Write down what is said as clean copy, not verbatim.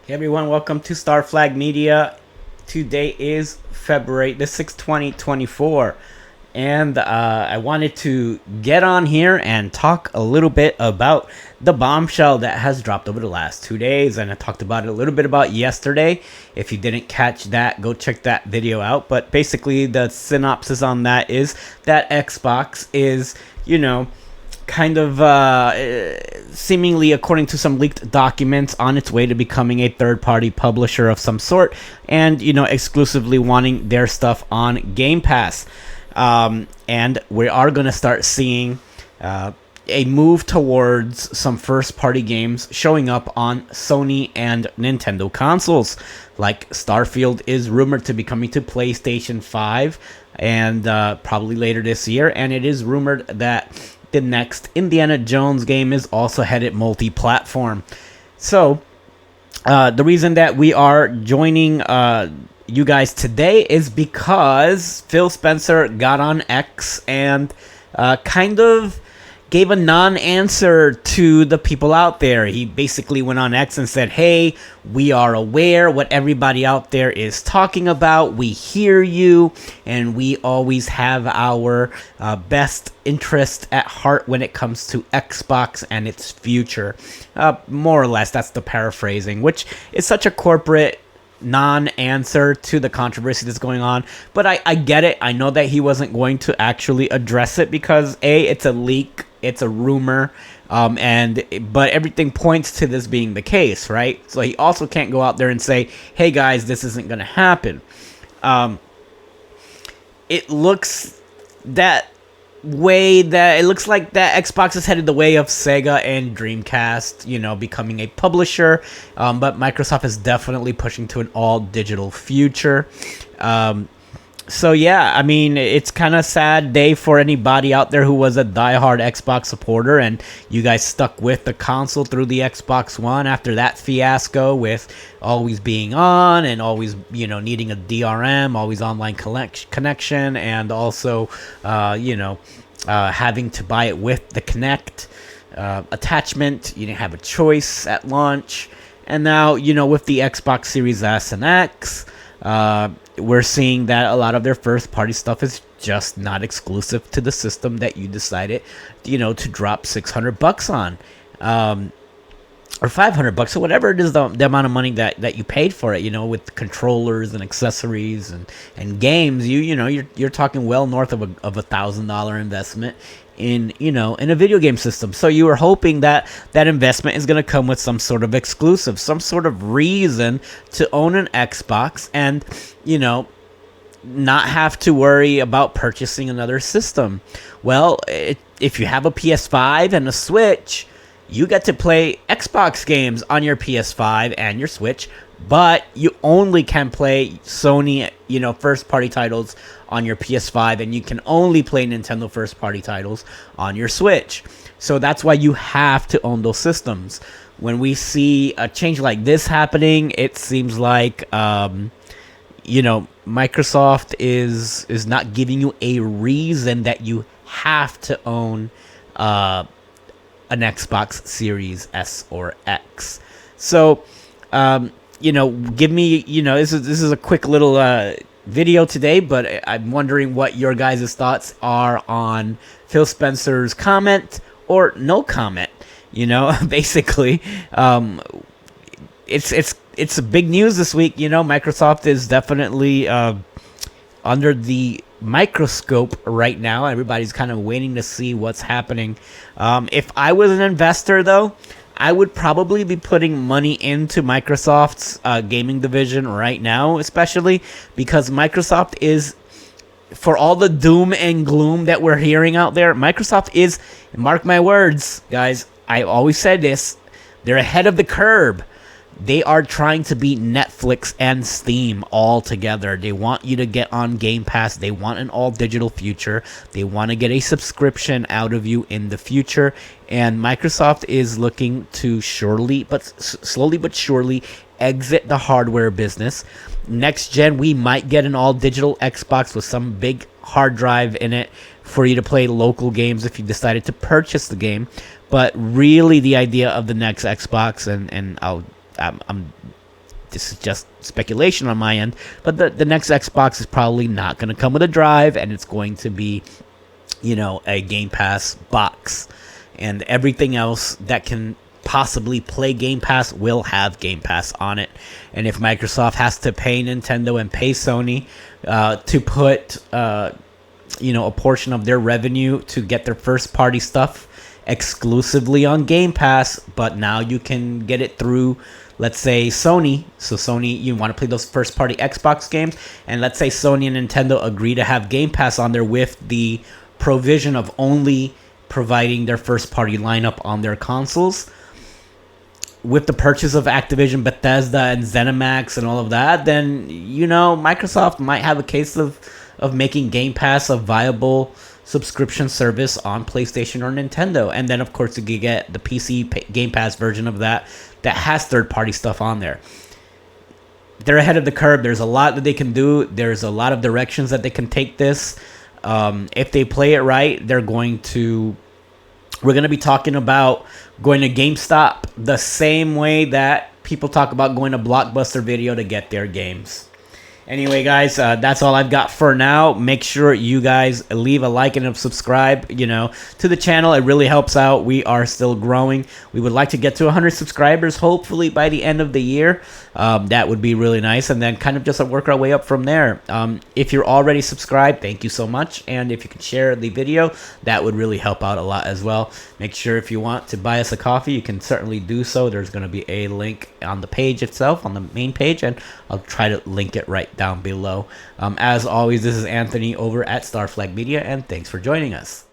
Hey everyone, welcome to Star Flag Media. Today is February the 6th, 2024. And I wanted to get on here and talk a little bit about the bombshell that has dropped over the last 2 days. And I talked about it a little bit about yesterday. If you didn't catch that, go check that video out. But basically, the synopsis on that is that Xbox is, kind of seemingly, according to some leaked documents, on its way to becoming a third-party publisher of some sort, and exclusively wanting their stuff on Game Pass. And we are going to start seeing a move towards some first-party games showing up on Sony and Nintendo consoles. Like Starfield is rumored to be coming to PlayStation 5 and probably later this year, and it is rumored that the next Indiana Jones game is also headed multi-platform. So, the reason that we are joining you guys today is because Phil Spencer got on X and kind of gave a non-answer to the people out there. He basically went on X and said, hey, we are aware what everybody out there is talking about. We hear you, and we always have our best interest at heart when it comes to Xbox and its future. More or less, that's the paraphrasing, which is such a corporate non-answer to the controversy that's going on. But I get it. I know that he wasn't going to actually address it because, A, it's a leak. It's a rumor, but everything points to this being the case, right? So he also can't go out there and say, hey guys, this isn't going to happen. It looks like that Xbox is headed the way of Sega and Dreamcast, becoming a publisher, but Microsoft is definitely pushing to an all-digital future. So yeah, I mean, it's kind of sad day for anybody out there who was a diehard Xbox supporter and you guys stuck with the console through the Xbox One after that fiasco with always being on and always, needing a DRM, always online connection, and also, having to buy it with the Kinect attachment. You didn't have a choice at launch. And now, with the Xbox Series S and X, we're seeing that a lot of their first-party stuff is just not exclusive to the system that you decided, to drop $600 on, or $500, or whatever it is, the amount of money that you paid for it. With controllers and accessories and games, you're talking well north of a $1,000 investment in a video game system. So you were hoping that investment is going to come with some sort of exclusive, some sort of reason to own an Xbox and not have to worry about purchasing another system. Well, if you have a PS5 and a Switch, you get to play Xbox games on your PS5 and your Switch, but you only can play Sony, first-party titles on your PS5, and you can only play Nintendo first-party titles on your Switch. So that's why you have to own those systems. When we see a change like this happening, it seems like, Microsoft is not giving you a reason that you have to own an Xbox Series S or X. So, give me, this is a quick little video today, but I'm wondering what your guys' thoughts are on Phil Spencer's comment or no comment. Basically, it's big news this week. Microsoft is definitely under the microscope right now. Everybody's kind of waiting to see what's happening. If I was an investor, though, I would probably be putting money into Microsoft's gaming division right now, especially because Microsoft is, for all the doom and gloom that we're hearing out there, Microsoft is, mark my words, guys, I always said this, they're ahead of the curve. They are trying to beat Netflix and Steam all together. They want you to get on Game Pass. They want an all-digital future. They want to get a subscription out of you in the future. And Microsoft is looking to slowly but surely exit the hardware business. Next gen, we might get an all-digital Xbox with some big hard drive in it for you to play local games if you decided to purchase the game. But really, the idea of the next Xbox, and I'm this is just speculation on my end, but the next Xbox is probably not going to come with a drive, and it's going to be, you know, a Game Pass box, and everything else that can possibly play Game Pass will have Game Pass on it. And if Microsoft has to pay Nintendo and pay Sony to put you know, a portion of their revenue to get their first party stuff exclusively on Game Pass, but now you can get it through, let's say, Sony. So Sony, you want to play those first party Xbox games, and let's say Sony and Nintendo agree to have Game Pass on there with the provision of only providing their first party lineup on their consoles. With the purchase of Activision, Bethesda, and ZeniMax and all of that, then, you know, Microsoft might have a case of making Game Pass a viable subscription service on PlayStation or Nintendo. And then, of course, you could get the PC Game Pass version of that has third-party stuff on there. They're ahead of the curve. There's a lot that they can do. There's a lot of directions that they can take this. If they play it right, we're going to be talking about going to GameStop the same way that people talk about going to Blockbuster Video to get their games. Anyway, guys, that's all I've got for now. Make sure you guys leave a like and a subscribe, you know, to the channel. It really helps out. We are still growing. We would like to get to 100 subscribers, hopefully by the end of the year. That would be really nice. And then kind of just work our way up from there. If you're already subscribed, thank you so much. And if you could share the video, that would really help out a lot as well. Make sure if you want to buy us a coffee, you can certainly do so. There's going to be a link on the page itself, on the main page, and I'll try to link it right down below. As always, this is Anthony over at Starflag Media, and thanks for joining us.